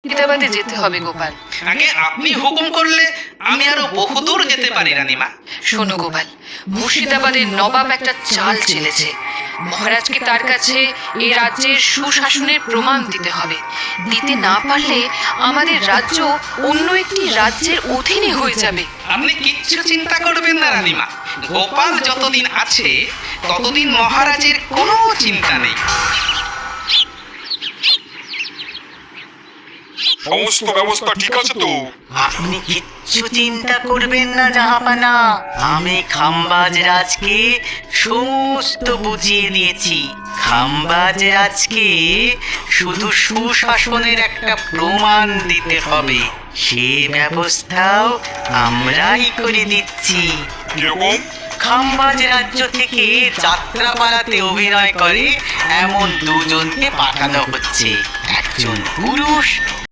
মুর্শিদাবাদে যেতে হবে গোপাল। আগে আপনি হুকুম করলে আমি আরো বহুদূর যেতে পারি রানীমা। শোনো গোপাল, মুর্শিদাবাদের নবাব একটা চাল চেলেছে। মহারাজকে তার কাছে এই রাজ্যের সুশাসনের প্রমাণ দিতে হবে। দিতে না পারলে আমাদের রাজ্য অন্য একটি রাজ্যের অধীনে হয়ে যাবে। আপনি কিচ্ছু চিন্তা করবেন না রানীমা। গোপাল যতদিন আছে ততদিন মহারাজের কোনো চিন্তা নেই। সমস্ত ব্যবস্থা ঠিক আছে তো? আপনি কিচ্ছু চিন্তা করবেন না জাহাপানা, আমি খাম্বাজ রাজকে সমস্ত বুঝিয়ে দিয়েছি। খাম্বাজ রাজকে শুধু সুশাসনের একটা প্রমাণ দিতে হবে, সে ব্যবস্থাও আমরাই করে দিচ্ছি। কিরকম? খাম্বাজ রাজ্য থেকে যাত্রাপালাতে অভিনয় করে এমন দুজনকে পাঠানো হচ্ছে, একজন পুরুষ